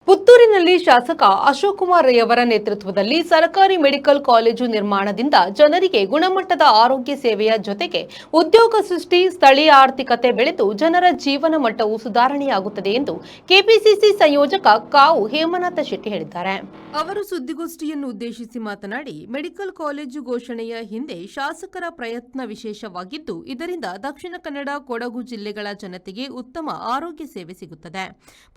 ಪುತ್ತೂರಿನಲ್ಲಿ ಶಾಸಕ ಅಶೋಕ್ ಕುಮಾರ್ ರೈ ಅವರ ನೇತೃತ್ವದಲ್ಲಿ ಸರ್ಕಾರಿ ಮೆಡಿಕಲ್ ಕಾಲೇಜು ನಿರ್ಮಾಣದಿಂದ ಜನರಿಗೆ ಗುಣಮಟ್ಟದ ಆರೋಗ್ಯ ಸೇವೆಯ ಜೊತೆಗೆ ಉದ್ಯೋಗ ಸೃಷ್ಟಿ, ಸ್ಥಳೀಯ ಆರ್ಥಿಕತೆ ಬೆಳೆದು ಜನರ ಜೀವನ ಮಟ್ಟವು ಸುಧಾರಣೆಯಾಗುತ್ತದೆ ಎಂದು ಕೆಪಿಸಿಸಿ ಸಂಯೋಜಕ ಕಾವು ಹೇಮನಾಥ ಶೆಟ್ಟಿ ಹೇಳಿದ್ದಾರೆ. ಅವರು ಸುದ್ದಿಗೋಷ್ಠಿಯನ್ನು ಉದ್ದೇಶಿಸಿ ಮಾತನಾಡಿ, ಮೆಡಿಕಲ್ ಕಾಲೇಜು ಘೋಷಣೆಯ ಹಿಂದೆ ಶಾಸಕರ ಪ್ರಯತ್ನ ವಿಶೇಷವಾಗಿದ್ದು, ಇದರಿಂದ ದಕ್ಷಿಣ ಕನ್ನಡ, ಕೊಡಗು ಜಿಲ್ಲೆಗಳ ಜನತೆಗೆ ಉತ್ತಮ ಆರೋಗ್ಯ ಸೇವೆ ಸಿಗುತ್ತದೆ.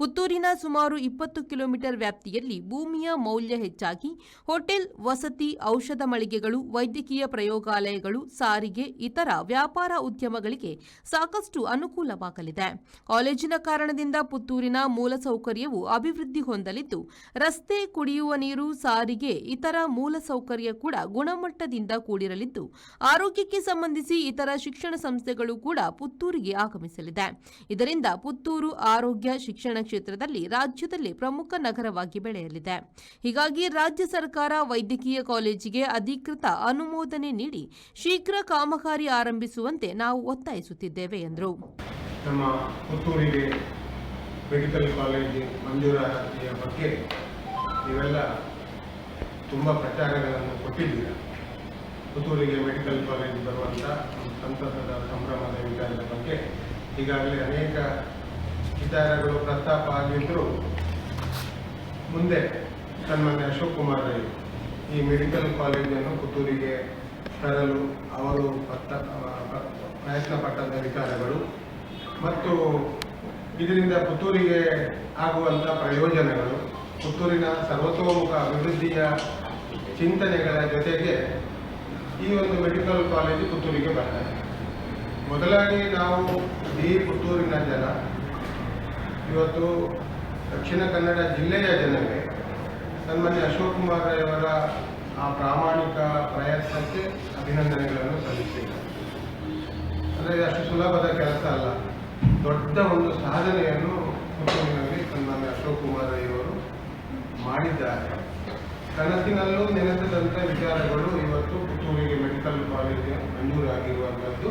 ಪುತ್ತೂರಿನ ಸುಮಾರು 20 ಕಿಲೋಮೀಟರ್ ವ್ಯಾಪ್ತಿಯಲ್ಲಿ ಭೂಮಿಯ ಮೌಲ್ಯ ಹೆಚ್ಚಾಗಿ ಹೋಟೆಲ್, ವಸತಿ, ಔಷಧ ಮಳಿಗೆಗಳು, ವೈದ್ಯಕೀಯ ಪ್ರಯೋಗಾಲಯಗಳು, ಸಾರಿಗೆ, ಇತರ ವ್ಯಾಪಾರ ಉದ್ಯಮಗಳಿಗೆ ಸಾಕಷ್ಟು ಅನುಕೂಲವಾಗಲಿದೆ. ಕಾಲೇಜಿನ ಕಾರಣದಿಂದ ಪುತ್ತೂರಿನ ಮೂಲಸೌಕರ್ಯವು ಅಭಿವೃದ್ಧಿ ಹೊಂದಲಿದ್ದು, ರಸ್ತೆ, ಕುಡಿಯುವ ನೀರು, ಸಾರಿಗೆ, ಇತರ ಮೂಲಸೌಕರ್ಯ ಕೂಡ ಗುಣಮಟ್ಟದಿಂದ ಕೂಡಿರಲಿದ್ದು, ಆರೋಗ್ಯಕ್ಕೆ ಸಂಬಂಧಿಸಿ ಇತರ ಶಿಕ್ಷಣ ಸಂಸ್ಥೆಗಳು ಕೂಡ ಪುತ್ತೂರಿಗೆ ಆಗಮಿಸಲಿದೆ. ಇದರಿಂದ ಪುತ್ತೂರು ಆರೋಗ್ಯ ಶಿಕ್ಷಣ ಕ್ಷೇತ್ರದಲ್ಲಿ ರಾಜ್ಯದಲ್ಲಿ ಪ್ರಮುಖ ನಗರವಾಗಿ ಬೆಳೆಯಲಿದೆ. ಹೀಗಾಗಿ ರಾಜ್ಯ ಸರ್ಕಾರ ವೈದ್ಯಕೀಯ ಕಾಲೇಜಿಗೆ ಅಧಿಕೃತ ಅನುಮೋದನೆ ನೀಡಿ ಶೀಘ್ರ ಕಾಮಗಾರಿ ಆರಂಭಿಸುವಂತೆ ನಾವು ಒತ್ತಾಯಿಸುತ್ತಿದ್ದೇವೆ ಎಂದರು. ನಮ್ಮ ಪುತ್ತೂರಿಗೆ ಮೆಡಿಕಲ್ ಕಾಲೇಜ್ ಮಂಜೂರಾತಿಯ ಬಗ್ಗೆ ನೀವೆಲ್ಲ ತುಂಬ ಪ್ರಚಾರಗಳನ್ನು ಕೊಟ್ಟಿದ್ದೀರಾ. ಪುತ್ತೂರಿಗೆ ಮೆಡಿಕಲ್ ಕಾಲೇಜ್ ಬರುವಂಥ ಸಂತಸದ ಸಂಭ್ರಮದ ವಿಚಾರದ ಬಗ್ಗೆ ಈಗಾಗಲೇ ಅನೇಕ ವಿಚಾರಗಳು ಪ್ರಸ್ತಾಪ ಆಗಿದ್ದರೂ ಮುಂದೆ ಸನ್ಮಾನ್ಯ ಅಶೋಕ್ ಕುಮಾರ್ ರೈ ಈ ಮೆಡಿಕಲ್ ಕಾಲೇಜನ್ನು ಪುತ್ತೂರಿಗೆ ತರಲು ಅವರು ಪ್ರಯತ್ನ ಪಟ್ಟದ ವಿಚಾರಗಳು ಮತ್ತು ಇದರಿಂದ ಪುತ್ತೂರಿಗೆ ಆಗುವಂಥ ಪ್ರಯೋಜನಗಳು, ಪುತ್ತೂರಿನ ಸರ್ವತೋಮುಖ ಅಭಿವೃದ್ಧಿಯ ಚಿಂತನೆಗಳ ಜೊತೆಗೆ ಈ ಒಂದು ಮೆಡಿಕಲ್ ಕಾಲೇಜು ಪುತ್ತೂರಿಗೆ ಬರ್ತದೆ. ಮೊದಲಾಗಿ ನಾವು ಈ ಪುತ್ತೂರಿನ ಜನ ಇವತ್ತು ದಕ್ಷಿಣ ಕನ್ನಡ ಜಿಲ್ಲೆಯ ಜನರಿಗೆ ಸನ್ಮಾನ್ಯ ಅಶೋಕ್ ಕುಮಾರ್ ರೈ ಅವರ ಆ ಪ್ರಾಮಾಣಿಕ ಪ್ರಯತ್ನಕ್ಕೆ ಅಭಿನಂದನೆಗಳನ್ನು ಸಲ್ಲಿಸಿದ್ದಾರೆ. ಅಂದರೆ ಅಷ್ಟು ಸುಲಭದ ಕೆಲಸ ಅಲ್ಲ, ದೊಡ್ಡ ಒಂದು ಸಾಧನೆಯನ್ನು ಪುತ್ತೂರಿನಲ್ಲಿ ಸನ್ಮಾನ್ಯ ಅಶೋಕ್ ಕುಮಾರ್ ರೈ ಅವರು ಮಾಡಿದ್ದಾರೆ. ಕನಸಿನಲ್ಲೂ ನೆನೆಸದಂಥ ವಿಚಾರಗಳು ಇವತ್ತು ಪುತ್ತೂರಿಗೆ ಮೆಡಿಕಲ್ ಕಾಲೇಜ್ ಮಂಜೂರಾಗಿರುವಂಥದ್ದು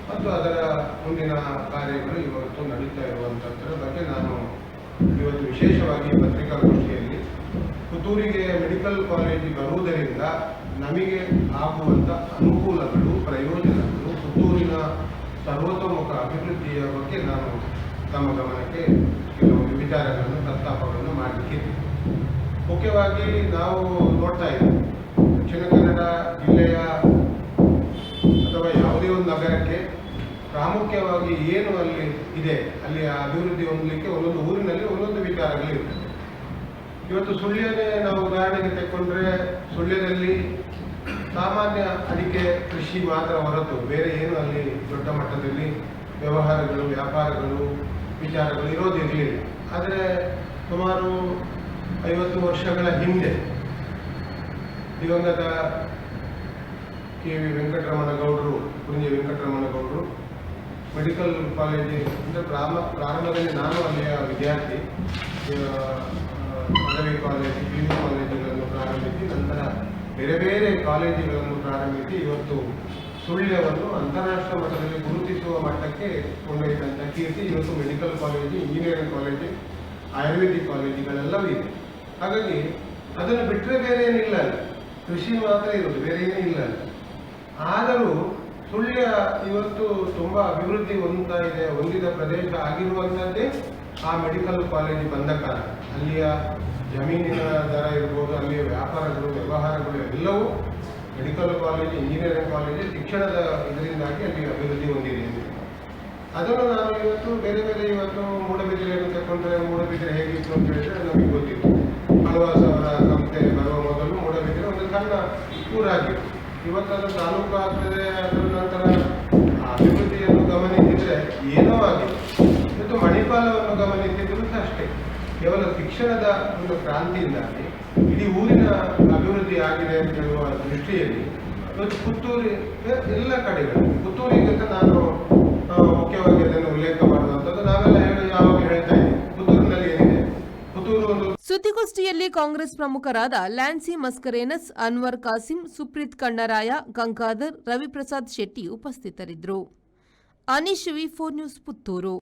ಮತ್ತು ಅದರ ಮುಂದಿನ ಕಾರ್ಯಗಳು ಇವತ್ತು ನಡೀತಾ ಇರುವಂಥದ್ರ ಬಗ್ಗೆ ನಾನು ಇವತ್ತು ವಿಶೇಷವಾಗಿ ಪತ್ರಿಕಾಗೋಷ್ಠಿಯಲ್ಲಿ ಪುತ್ತೂರಿಗೆ ಮೆಡಿಕಲ್ ಕಾಲೇಜ್ ಬರುವುದರಿಂದ ನಮಗೆ ಆಗುವಂಥ ಅನುಕೂಲಗಳು, ಪ್ರಯೋಜನಗಳು, ಪುತ್ತೂರಿನ ಸರ್ವತೋಮುಖ ಅಭಿವೃದ್ಧಿಯ ಬಗ್ಗೆ ನಾನು ತಮ್ಮ ಗಮನಕ್ಕೆ ಕೆಲವೊಂದು ವಿಚಾರಗಳನ್ನು, ಪ್ರಸ್ತಾಪಗಳನ್ನು ಮಾಡಲಿಕ್ಕಿದೆ. ಮುಖ್ಯವಾಗಿ ನಾವು ನೋಡ್ತಾ ಇದ್ದೀವಿ, ದಕ್ಷಿಣ ಕನ್ನಡ ಜಿಲ್ಲೆಯ ಅಥವಾ ಯಾವುದೇ ಒಂದು ನಗರಕ್ಕೆ ಪ್ರಾಮುಖ್ಯವಾಗಿ ಏನು ಅಲ್ಲಿ ಇದೆ, ಅಲ್ಲಿ ಅಭಿವೃದ್ಧಿ ಹೊಂದಲಿಕ್ಕೆ ಒಂದೊಂದು ಊರಿನಲ್ಲಿ ಒಂದೊಂದು ವಿಚಾರಗಳಿರ್ತದೆ. ಇವತ್ತು ಸುಳ್ಯನೇ ನಾವು ಉದಾಹರಣೆಗೆ ತೆಕ್ಕೊಂಡ್ರೆ, ಸುಳ್ಯದಲ್ಲಿ ಸಾಮಾನ್ಯ ಅಡಿಕೆ ಕೃಷಿ ಮಾತ್ರ ಹೊರತು ಬೇರೆ ಏನು ಅಲ್ಲಿ ದೊಡ್ಡ ಮಟ್ಟದಲ್ಲಿ ವ್ಯವಹಾರಗಳು, ವ್ಯಾಪಾರಗಳು, ವಿಚಾರಗಳು ಇರೋದಿರಲಿಲ್ಲ. ಆದರೆ ಸುಮಾರು 50 ವರ್ಷಗಳ ಹಿಂದೆ ದಿವಂಗತ KV ವೆಂಕಟರಮಣಗೌಡರು, ಕುಂಜೆ ವೆಂಕಟರಮಣಗೌಡರು ಮೆಡಿಕಲ್ ಕಾಲೇಜ್ ಅಂದರೆ ಪ್ರಾರಂಭದಲ್ಲಿ ನಾನು ಅಲ್ಲಿಯ ವಿದ್ಯಾರ್ಥಿ, ಪದವಿ ಕಾಲೇಜು, PU ಕಾಲೇಜುಗಳನ್ನು ಪ್ರಾರಂಭಿಸಿ ನಂತರ ಬೇರೆ ಬೇರೆ ಕಾಲೇಜುಗಳನ್ನು ಪ್ರಾರಂಭಿಸಿ ಇವತ್ತು ಸುಳ್ಯವನ್ನು ಅಂತಾರಾಷ್ಟ್ರೀಯ ಮಟ್ಟದಲ್ಲಿ ಗುರುತಿಸುವ ಮಟ್ಟಕ್ಕೆ ಕೊಂಡೊಯ್ದಂಥ ಕೀರ್ತಿ ಇವತ್ತು medical college, engineering college, ayurvedic ಕಾಲೇಜುಗಳೆಲ್ಲವೂ ಇದೆ. ಹಾಗಾಗಿ ಅದನ್ನು ಬಿಟ್ಟರೆ ಬೇರೆ ಏನಿಲ್ಲ, ಕೃಷಿ ಮಾತ್ರ ಇರೋದು, ಬೇರೆ ಏನಿಲ್ಲ. ಆದರೂ ಸುಳ್ಯ ಇವತ್ತು ತುಂಬ ಅಭಿವೃದ್ಧಿ ಹೊಂದಿದ ಪ್ರದೇಶ ಆಗಿರುವಂಥದ್ದೇ ಆ ಮೆಡಿಕಲ್ ಕಾಲೇಜ್ ಬಂದ ಕಾರಣ. ಅಲ್ಲಿಯ ಜಮೀನಿನ ದರ ಇರ್ಬೋದು, ಅಲ್ಲಿಯ ವ್ಯಾಪಾರಗಳು, ವ್ಯವಹಾರಗಳು ಎಲ್ಲವೂ ಮೆಡಿಕಲ್ ಕಾಲೇಜ್, ಇಂಜಿನಿಯರಿಂಗ್ ಕಾಲೇಜ್, ಶಿಕ್ಷಣದ ಇದರಿಂದಾಗಿ ಅಲ್ಲಿ ಅಭಿವೃದ್ಧಿ ಹೊಂದಿದೆ. ಅದನ್ನು ನಾವು ಇವತ್ತು ಬೇರೆ ಬೇರೆ ಇವತ್ತು ಮೂಡಬಿದಿರೆಯನ್ನು ತಗೊಂಡ್ರೆ ಮೂಡಬಿದಿರೆ ಹೇಗಿತ್ತು ಅಂತ ಹೇಳಿದ್ರೆ ನಮಗೆ ಗೊತ್ತಿತ್ತು. ಹಲವಾರು ಸಾವಿರ ಸಂಸ್ಥೆ ಬರುವ ಮೊದಲು ಮೂಡಬಿದಿರೆ ಒಂದು ಸಣ್ಣ ಊರಾಗಿತ್ತು. ಇವತ್ತು ಅದು ತಾಲೂಕು ಆಗ್ತದೆ. ಅದರ ನಂತರ ಅಭಿವೃದ್ಧಿಯನ್ನು ಗಮನಿಸಿದರೆ ಏನೋ ಆಗಿದೆ. ಇವತ್ತು ಮಣಿಪಾಲವನ್ನು ಗಮನಿಸಿದ್ರು ಅಷ್ಟೇ, ಕೇವಲ ಶಿಕ್ಷಣದ ಒಂದು ಕ್ರಾಂತಿಯಿಂದಾಗಿ ಇಡೀ ಊರಿನ ಅಭಿವೃದ್ಧಿ ಆಗಿದೆ ಅಂತ ಹೇಳುವ ದೃಷ್ಟಿಯಲ್ಲಿ ಇವತ್ತು ಪುತ್ತೂರು ಎಲ್ಲ ಕಡೆಗಳು, ಪುತ್ತೂರಿಗೆ ಅಂತ ನಾನು ಮುಖ್ಯವಾಗಿ ಅದನ್ನು ಉಲ್ಲೇಖ ಮಾಡುವಂಥದ್ದು. ನಾವೆಲ್ಲ ಯಾವಾಗ ಹೇಳ್ತಾ ಇದ್ದೀವಿ, ಪುತ್ತೂರಿನಲ್ಲಿ ಏನಿದೆ, ಪುತ್ತೂರು ಒಂದು. ಸುದ್ದಿಗೋಷ್ಠಿಯಲ್ಲಿ ಕಾಂಗ್ರೆಸ್ ಪ್ರಮುಖರಾದ ಲ್ಯಾನ್ಸಿ ಮಸ್ಕರೇನಸ್, ಅನ್ವರ್ ಕಾಸಿಂ, ಸುಪ್ರೀತ್ ಕಣ್ಣರಾಯ, ಗಂಗಾಧರ್, ರವಿಪ್ರಸಾದ್ ಶೆಟ್ಟಿ ಉಪಸ್ಥಿತರಿದ್ದರು. Anish, V4 news, Puttur.